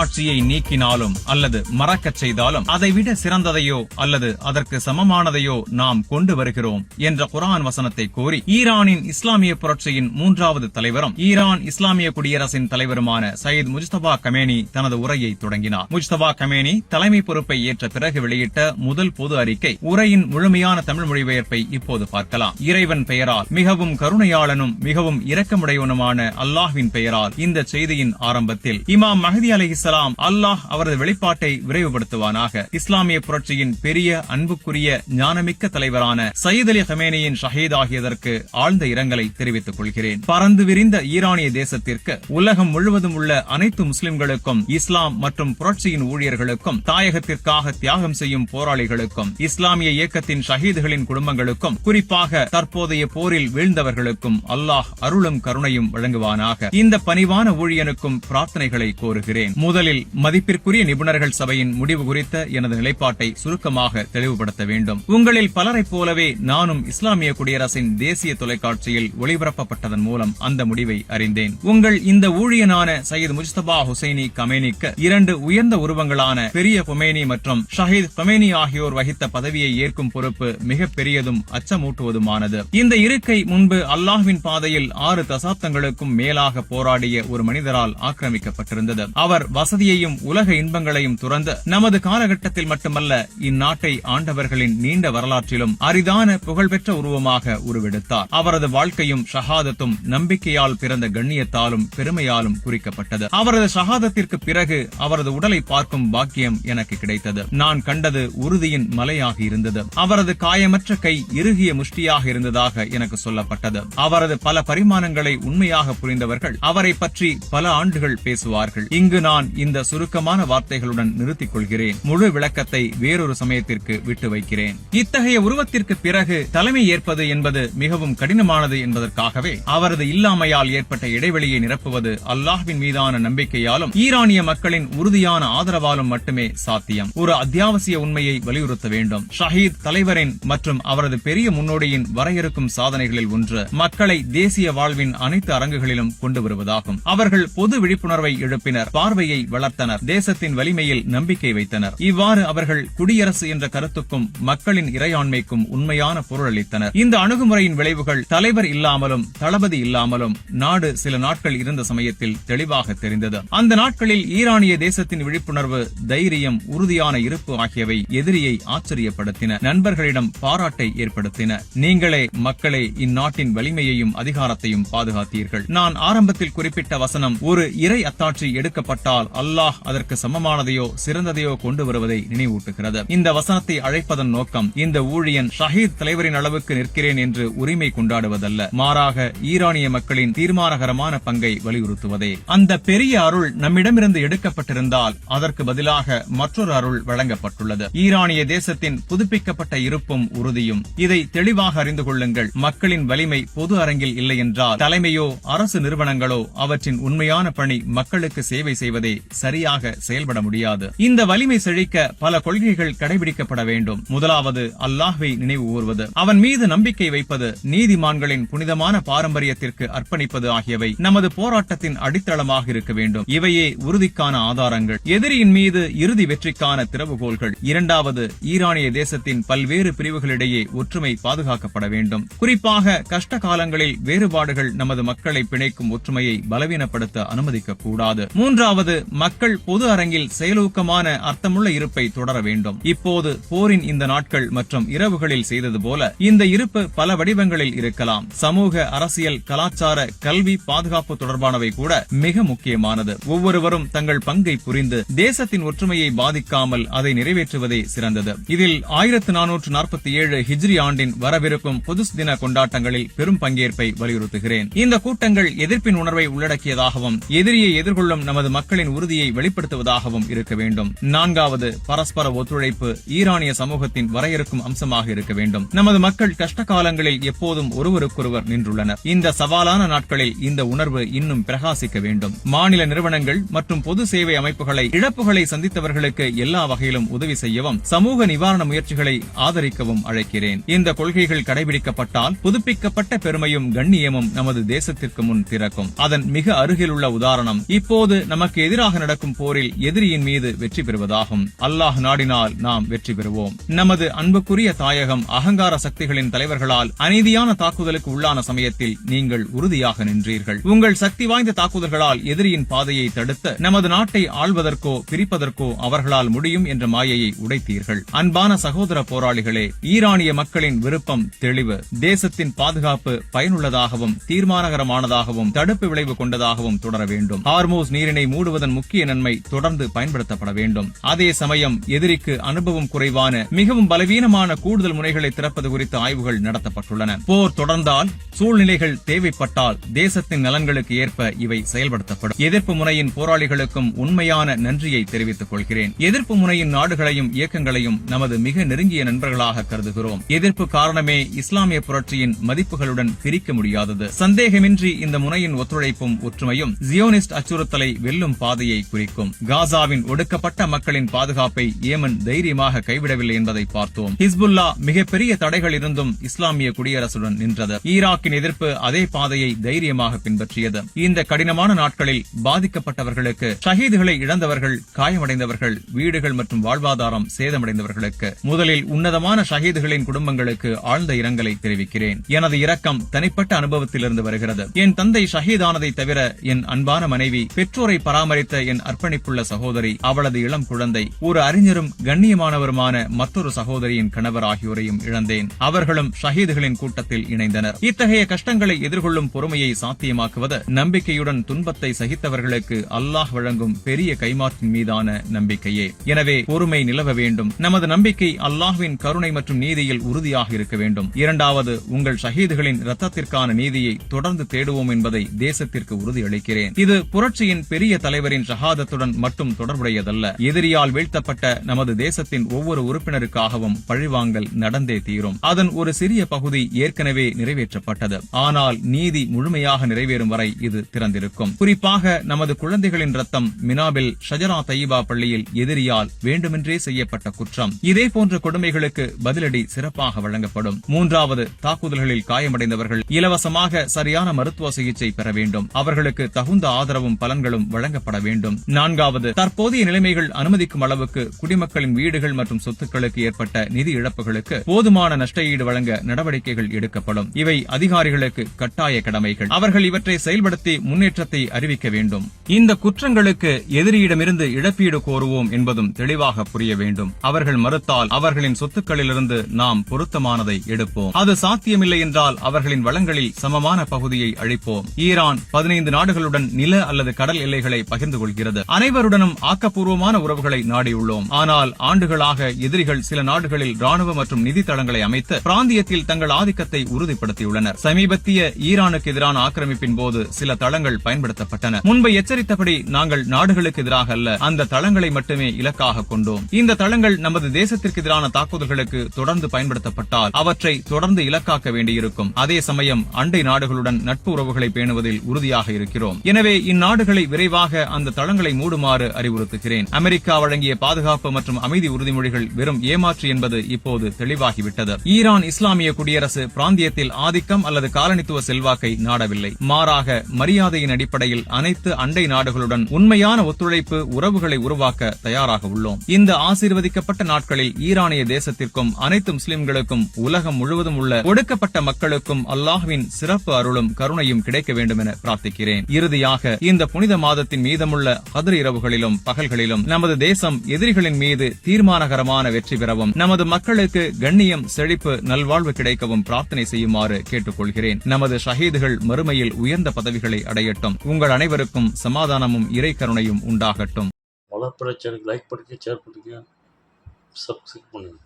ஆட்சியை நீக்கினாலும் அல்லது மறக்கச் செய்தாலும் அதைவிட சிறந்ததையோ அல்லது அதற்கு சமமானதையோ நாம் கொண்டு வருகிறோம் என்ற குர்ஆன் வசனத்தை கூறி ஈரானின் இஸ்லாமிய புரட்சியின் 3வது தலைவரும் ஈரான் இஸ்லாமிய குடியரசின் தலைவருமான சையத் முஜ்தபா கமேனி தனது உரையை தொடங்கினார். முஜ்தபா கமேனி தலைமை பொறுப்பை ஏற்ற பிறகு வெளியிட்ட முதல் பொது அறிக்கை. உரையின் முழுமையான தமிழ் மொழிபெயர்ப்பை இப்போது பார்க்கலாம். இறைவன் பெயரால் மிகவும் கருணையாளனும் மிகவும் இரக்கமுடையவனுமான அல்லாஹ்வின் பெயரால் இந்த செய்தியின் ஆரம்பத்தில் இமாம் மஹ்தி அலைஹிஸ்ஸலாம் அல்லாஹ் அவரது வெளிப்பாட்டை விரைவுபடுத்துவானாக. இஸ்லாமிய புரட்சியின் பெரிய அன்புக்குரிய ஞானமிக்க தலைவரான சையத் அலி கமேனியின் ஷஹீத் ஆகியதற்கு ஆழ்ந்த இரங்கலை தெரிவித்துக் கொள்கிறேன். பறந்து விரிந்த ஈரானிய தேசத்திற்கு உலகம் முழுவதும் உள்ள அனைத்து முஸ்லிம்களுக்கும் இஸ்லாம் மற்றும் புரட்சியின் ஊழியர்களுக்கும் தாயகத்திற்காக தியாகம் செய்யும் போராளிகளுக்கும் இஸ்லாமிய இயக்கத்தின் ஷஹீதுகளின் குடும்பங்களுக்கும் குறிப்பாக தற்போதைய போரில் வீழ்ந்தவர்களுக்கும் அல்லாஹ் அருளும் கருணையும் வழங்குவானாக. இந்த பணிவான ஊழியனுக்கும் பிரார்த்தனைகளை கோருகிறேன். முதலில் மதிப்பிற்குரிய நிபுணர்கள் சபையின் முடிவு குறித்த எனது நிலைப்பாட்டை சுருக்கமாக தெளிவுபடுத்த வேண்டும். உங்களில் பலரைப் போலவே நானும் இஸ்லாமிய குடியரசின் தேசிய தொலைக்காட்சியில் ஒளிபரப்பப்பட்டதன் மூலம் அந்த முடிவை அறிந்தேன். உங்கள் இந்த ஊழியனான சையத் முஜ்தபா ஹுசைனி கமேனிக்கு 2 உயர்ந்த உருவங்களான பெரிய கொமேனி மற்றும் ஷஹீத் கொமேனி ஆகியோர் வகித்த பதவியை ஏற்கும் பொறுப்பு மிக பெரியதும் அச்சமூட்டுவதுமானது. இந்த இருக்கை முன்பு அல்லாஹ்வின் பாதையில் 6 தசாப்தங்களுக்கும் மேலாக போராடிய ஒரு மனிதரால் ஆக்கிரமிக்கப்பட்டிருந்தது. அவர் வசதியையும் உலக இன்பங்களையும் துறந்து நமது காலகட்டத்தில் மட்டுமல்ல இந்நாட்டை ஆண்டவர்களின் நீண்ட வரலாற்றிலும் அரிதான புகழ்பெற்ற உருவமாக உருவெடுத்தார். அவரது வாழ்க்கையும் ஷஹாதத்தும் நம்பிக்கையால் பிறந்த கண்ணியத்தாலும் பெருமையாலும் குறிக்கப்பட்டது. அவரது ஷஹாதத்திற்கு பிறகு அவரது உடலை பார்க்கும் பாக்கியம் எனக்கு கிடைத்தது. நான் கண்டது உறுதியின் மலையாக இருந்தது. அவரது காயமற்ற கை இறுகிய முஷ்டியாக இருந்ததாக எனக்கு சொல்லப்பட்டது. அவரது பல பரிமாணங்களை உண்மையாக புரிந்தவர்கள் அவரை பற்றி பல ஆண்டுகள் பேசுவார்கள். இங்கு நான் இந்த சுருக்கமான வார்த்தைகளுடன் நிறுத்திக் கொள்கிறேன். முழு விளக்கத்தை வேறொரு சமயத்திற்கு விட்டு வைக்கிறேன். இத்தகைய உருவத்திற்கு பிறகு தலைமை ஏற்பது என்பது மிகவும் கடினமானது என்பதற்காகவே அவரது இல்லாமையால் ஏற்பட்ட இடைவெளியை நிரப்புவது அல்லாஹ்வின் மீதான நம்பிக்கையாலும் ஈரானிய மக்களின் உறுதியான ஆதரவாலும் மட்டுமே சாத்தியம். ஒரு அத்தியாவசிய உண்மையை வலியுறுத்த வேண்டும். ஷஹீத் தலைவரின் மற்றும் அவரது பெரிய முன்னோடியின் வரையறுக்கும் சாதனைகளில் ஒன்று மக்களை தேசிய வாழ்வின் அனைத்து அரங்குகளிலும் கொண்டு வருவதாகும். அவர்கள் பொது விழிப்புணர்வை எழுப்பினர், பார்வையை வளர்த்தனர், தேசத்தின் வலிமையில் நம்பிக்கை வைத்தனர். இவ்வாறு அவர்கள் குடியரசு என்ற கருத்துக்கும் மக்களின் இறையாண்மைக்கும் உண்மையான பொருள் அளித்தனர். இந்த அணுகுமுறையின் விளைவுகள் தலைவர் இல்லாமலும் தளபதி இல்லாமலும் நாடு சில நாட்கள் இருந்த சமயத்தில் தெளிவாக தெரிந்தது. அந்த நாட்களில் ஈரானிய தேசத்தின் விழிப்புணர்வு, தைரியம், உறுதியான இருப்பு ஆகியவை எதிரியை ஆச்சரியப்படுத்தின, நண்பர்களிடம் பாராட்டை ஏற்படுத்தின. நீங்களே மக்களே இந்நாட்டின் வலிமையையும் அதிகாரத்தையும் பாதுகாத்தீர்கள். நான் ஆரம்பத்தில் குறிப்பிட்ட வசனம் ஒரு இறை அத்தாட்சி எடுக்கப்பட்டால் அல்லாஹ் அதற்கு சமமானதையோ சிறந்ததையோ கொண்டு வருவதை நினைவூட்டுகிறது. இந்த வசனத்தை அழைப்பதன் நோக்கம் இந்த ஊழியன் ஷஹீத் தலைவரின் அளவுக்கு நிற்கிறேன் என்று உரிமை கொண்டாடுவதல்ல, மாறாக ஈரானிய மக்களின் தீர்மானகரமான பங்கை வலியுறுத்துவதே. அந்த பெரிய அருள் நம்மிடமிருந்து எடுக்கப்பட்டிருந்தால் அதற்கு பதிலாக மற்றொரு அருள் வழங்கப்பட்டுள்ளது. ஈரானிய தேசத்தின் புதுப்பிக்கப்பட்ட இருப்பும் உறுதியும். இதை தெளிவாக அறிந்து கொள்ளுங்கள். மக்களின் வலிமை பொது அரங்கில் இல்லை என்றால் தலைமையோ அரசு நிறுவனங்களோ அவற்றின் உண்மையான பணி மக்களுக்கு சேவை செய்வதே சரியாக செயல்பட முடியாது. இந்த வலிமை செழிக்க பல கொள்கைகள் கடைபிடிக்கப்பட வேண்டும். முதலாவது அல்லாஹ்வை நினைவு கூர்வது, அவன் மீது நம்பிக்கை வைப்பது, நீதிமான்களின் புனிதமான பாரம்பரியத்திற்கு அர்ப்பணிப்பது ஆகியவை நமது போராட்டத்தின் அடித்தளமாக இருக்க வேண்டும். இவையே உறுதிக்கான ஆதாரங்கள், எதிரியின் மீது இறுதி வெற்றிக்கான திறவுகோல்கள். இரண்டாவது, ஈரானிய தேசத்தின் பல்வேறு பிரிவுகளிடையே ஒற்றுமை பாதுகாக்கப்பட வேண்டும். குறிப்பாக கஷ்ட காலங்களில் வேறுபாடுகள் நமது மக்களை பிணைக்கும் ஒற்றுமையை பலவீனப்படுத்த அனுமதிக்க கூடாது. மூன்றாவது, மக்கள் பொது அரங்கில் செயலூக்கமான அர்த்தமுள்ள இருப்பை தொடர வேண்டும். இப்போது போரின் இந்த நாட்கள் மற்றும் இரவுகளில் செய்தது போல இந்த இருப்பு பல வடிவங்களில் இருக்கலாம். சமூக, அரசியல், கலாச்சார, கல்வி, பாதுகாப்பு தொடர்பானவை கூட மிக முக்கியமானது. ஒவ்வொருவரும் தங்கள் பங்கை புரிந்து தேசத்தின் ஒற்றுமையை பாதிக்காமல் அதை நிறைவேற்றுவதே சிறந்தது. இதில் 1447 ஹிஜ்ரி ஆண்டின் வரவிருக்கும் புதுஸ் தின கொண்டாட்டங்களில் பெரும் பங்கேற்பை வலியுறுத்துகிறேன். இந்த கூட்டங்கள் எதிர்ப்பின் உணர்வை உள்ளடக்கியதாகவும் எதிரியை எதிர்கொள்ளும் நமது மக்களின் உறுதியை வெளிப்படுத்துவதாகவும் இருக்க வேண்டும். நான்காவது, பரஸ்பர ஒத்துழைப்பு ஈரானிய சமூகத்தின் வரையறுக்கும் அம்சமாக இருக்க வேண்டும். நமது மக்கள் கஷ்ட காலங்களில் எப்போதும் ஒருவருக்கொருவர் நின்றுள்ளனர். இந்த சவாலான நாட்களில் இந்த உணர்வு இன்னும் பிரகாசிக்க வேண்டும். மாநில நிறுவனங்கள் மற்றும் பொது சேவை அமைப்புகளை இழப்புகளை சந்தித்தவர்களுக்கு எல்லா வகையிலும் உதவி செய்யவும் சமூக நிவாரண முயற்சிகளை ஆதரிக்கவும் அழைக்கிறேன். இந்த கொள்கைகள் கடைபிடிக்கப்பட்டால் புதுப்பிக்கப்பட்ட பெருமையும் கண்ணியமும் நமது தேசத்திற்கு முன் திறக்கும். அதன் மிக அருகில் உள்ள உதாரணம் இப்போது நமக்கு எதிராக எதிராக நடக்கும் போரில் எதிரியின் மீது வெற்றி பெறுவதாகும். அல்லாஹ் நாடினால் நாம் வெற்றி பெறுவோம். நமது அன்புக்குரிய தாயகம் அகங்கார சக்திகளின் தலைவர்களால் அநீதியான தாக்குதலுக்கு உள்ளான சமயத்தில் நீங்கள் உறுதியாக நின்றீர்கள். உங்கள் சக்தி வாய்ந்த தாக்குதல்களால் எதிரியின் பாதையை தடுத்து நமது நாட்டை ஆள்வதற்கோ பிரிப்பதற்கோ அவர்களால் முடியும் என்ற மாயையை உடைத்தீர்கள். அன்பான சகோதர போராளிகளே, ஈரானிய மக்களின் விருப்பம் தெளிவு. தேசத்தின் பாதுகாப்பு பயனுள்ளதாகவும் தீர்மானகரமானதாகவும் தடுப்பு விளைவு கொண்டதாகவும் தொடர வேண்டும். ஹார்மூஸ் நீரிணை மூடுவதன் முக்கிய நன்மை தொடர்ந்து பயன்படுத்தப்பட வேண்டும். அதே சமயம் எதிரிக்கு அனுபவம் குறைவான மிகவும் பலவீனமான கூடுதல் முனைகளை திறப்பது குறித்த ஆய்வுகள் நடத்தப்பட்டுள்ளன. போர் தொடர்ந்தால், சூழ்நிலைகள் தேவைப்பட்டால் தேசத்தின் நலன்களுக்கு ஏற்ப இவை செயல்படுத்தப்படும். எதிர்ப்பு முனையின் போராளிகளுக்கும் உண்மையான நன்றியை தெரிவித்துக் கொள்கிறேன். எதிர்ப்பு முனையின் நாடுகளையும் இயக்கங்களையும் நமது மிக நெருங்கிய நண்பர்களாக கருதுகிறோம். எதிர்ப்பு காரணமே இஸ்லாமிய புரட்சியின் மதிப்புகளுடன் பிரிக்க முடியாதது. சந்தேகமின்றி இந்த முனையின் ஒத்துழைப்பும் ஒற்றுமையும் ஜியோனிஸ்ட் அச்சுறுத்தலை வெல்லும் பாதையை குறிக்கும். காசாவின் ஒடுக்கப்பட்ட மக்களின் பாதுகாப்பை ஏமன் தைரியமாக கைவிடவில்லை என்பதை பார்த்தோம். ஹிஸ்புல்லா மிகப்பெரிய தடைகள் இருந்தும் இஸ்லாமிய குடியரசுடன் நின்றது. ஈராக்கின் எதிர்ப்பு அதே பாதையை தைரியமாக பின்பற்றியது. இந்த கடினமான நாட்களில் பாதிக்கப்பட்டவர்களுக்கு, ஷஹீதுகளை இழந்தவர்கள், காயமடைந்தவர்கள், வீடுகள் மற்றும் வாழ்வாதாரம் சேதமடைந்தவர்களுக்கு, முதலில் உன்னதமான ஷஹீதுகளின் குடும்பங்களுக்கு ஆழ்ந்த இரங்கலை தெரிவிக்கிறேன். எனது இரக்கம் தனிப்பட்ட அனுபவத்திலிருந்து வருகிறது. என் தந்தை ஷஹீதானதை தவிர என் அன்பான மனைவி, பெற்றோரை பராமரித்த என் அர்ப்பணிப்புள்ள சகோதரி, அவளது இளம் குழந்தை, ஒரு அறிஞரும் கண்ணியமானவருமான மற்றொரு சகோதரியின் கணவர் ஆகியோரையும் இழந்தேன். அவர்களும் ஷஹீதுகளின் கூட்டத்தில் இணைந்தனர். இத்தகைய கஷ்டங்களை எதிர்கொள்ளும் பொறுமையை சாத்தியமாக்குவது நம்பிக்கையுடன் துன்பத்தை சகித்தவர்களுக்கு அல்லாஹ் வழங்கும் பெரிய கைமாற்றின் மீதான நம்பிக்கையே. எனவே பொறுமை நிலவ வேண்டும். நமது நம்பிக்கை அல்லாஹ்வின் கருணை மற்றும் நீதியில் உறுதியாக இருக்க வேண்டும். இரண்டாவது, உங்கள் ஷஹீதுகளின் இரத்தத்திற்கான நீதியை தொடர்ந்து தேடுவோம் என்பதை தேசத்திற்கு உறுதியளிக்கிறேன். இது புரட்சியின் பெரிய தலைவரின் ஷஹாதத்துடன் மட்டும் தொடர்புடையதல்ல. எதிரியால் வீழ்த்தப்பட்ட நமது தேசத்தின் ஒவ்வொரு உறுப்பினருக்காகவும் பழிவாங்கல் நடந்தே தீரும். அதன் ஒரு சிறிய பகுதி ஏற்கனவே நிறைவேற்றப்பட்டது. ஆனால் நீதி முழுமையாக நிறைவேறும் வரை இது திறந்திருக்கும். குறிப்பாக நமது குழந்தைகளின் ரத்தம் மினாபில் ஷஜரா தையிபா பள்ளியில் எதிரியால் வேண்டுமென்றே செய்யப்பட்ட குற்றம். இதே போன்ற கொடுமைகளுக்கு பதிலடி சிறப்பாக வழங்கப்படும். மூன்றாவது, தாக்குதல்களில் காயமடைந்தவர்கள் இலவசமாக சரியான மருத்துவ சிகிச்சை பெற வேண்டும். அவர்களுக்கு தகுந்த ஆதரவும் பலன்களும் வழங்கப்பட வேண்டும். நான்காவது, தற்போதைய நிலைமைகள் அனுமதிக்கும் அளவுக்கு குடிமக்களின் வீடுகள் மற்றும் சொத்துக்களுக்கு ஏற்பட்ட நிதி இழப்புகளுக்கு போதுமான நஷ்டஈடு வழங்க நடவடிக்கைகள் எடுக்கப்படும். இவை அதிகாரிகளுக்கு கட்டாய கடமைகள். அவர்கள் இவற்றை செயல்படுத்தி முன்னேற்றத்தை அறிவிக்க வேண்டும். இந்த குற்றங்களுக்கு எதிரியிடமிருந்து இழப்பீடு கோருவோம் என்பதும் தெளிவாக புரிய வேண்டும். அவர்கள் மறுத்தால் அவர்களின் சொத்துக்களிலிருந்து நாம் பொருத்தமானதை எடுப்போம். அது சாத்தியமில்லை என்றால் அவர்களின் வளங்களில் சமமான பகுதியை அழிப்போம். ஈரான் 15 நாடுகளுடன் நில அல்லது கடல் எல்லைகளை பகிர்ந்து கொள்கிறது. அனைவருடனும் ஆக்கப்பூர்வமான உறவுகளை நாடியுள்ளோம். ஆனால் ஆண்டுகளாக எதிரிகள் சில நாடுகளில் ராணுவ மற்றும் நிதி தளங்களை அமைத்து பிராந்தியத்தில் தங்கள் ஆதிக்கத்தை உறுதிப்படுத்தியுள்ளனர். சமீபத்திய ஈரானுக்கு எதிரான ஆக்கிரமிப்பின் போது சில தளங்கள் பயன்படுத்தப்பட்டன. முன்பு எச்சரித்தபடி நாங்கள் நாடுகளுக்கு எதிராக அல்ல, அந்த தளங்களை மட்டுமே இலக்காக கொண்டோம். இந்த தளங்கள் நமது தேசத்திற்கு எதிரான தாக்குதல்களுக்கு தொடர்ந்து பயன்படுத்தப்பட்டால் அவற்றை தொடர்ந்து இலக்காக்க வேண்டியிருக்கும். அதே சமயம் அண்டை நாடுகளுடன் நட்பு உறவுகளை பேணுவதில் உறுதியாக இருக்கிறோம். எனவே இந்நாடுகளை விரைவாக அந்த தளங்களை மூடுமாறு அறிவுறுத்துகிறேன். அமெரிக்கா வழங்கிய பாதுகாப்பு மற்றும் அமைதி உறுதிமொழிகள் வெறும் ஏமாற்று என்பது இப்போது தெளிவாகிவிட்டது. ஈரான் இஸ்லாமிய குடியரசு பிராந்தியத்தில் ஆதிக்கம் அல்லது காலனித்துவ செல்வாக்கை நாடவில்லை. மாறாக மரியாதையின் அடிப்படையில் அனைத்து அண்டை நாடுகளுடன் உண்மையான ஒத்துழைப்பு உறவுகளை உருவாக்க தயாராக உள்ளோம். இந்த ஆசீர்வதிக்கப்பட்ட நாட்களில் ஈரானிய தேசத்திற்கும் அனைத்து முஸ்லிம்களுக்கும் உலகம் முழுவதும் உள்ள ஒடுக்கப்பட்ட மக்களுக்கும் அல்லாஹ்வின் சிறப்பு அருளும் கருணையும் கிடைக்க வேண்டும் என பிரார்த்திக்கிறேன். இறுதியாக, இந்த புனித மாதத்தின் மீதமுள்ள கத்ர் இரவுகளிலும் பகல்களிலும் நமது தேசம் எதிரிகளின் மீது தீர்மானகரமான வெற்றி பெறவும் நமது மக்களுக்கு கண்ணியம், செழிப்பு, நல்வாழ்வு கிடைக்கவும் பிரார்த்தனை செய்யுமாறு கேட்டுக்கொள்கிறேன். நமது ஷஹீதுகள் மறுமையில் உயர்ந்த பதவிகளை அடையட்டும். உங்கள் அனைவருக்கும் சமாதானமும் இறை கருணையும் உண்டாகட்டும். வளர்ப்புற சேனலுக்கு லைக் பண்ணுங்க, ஷேர் பண்ணுங்க, சப்ஸ்கிரைப் பண்ணுங்க.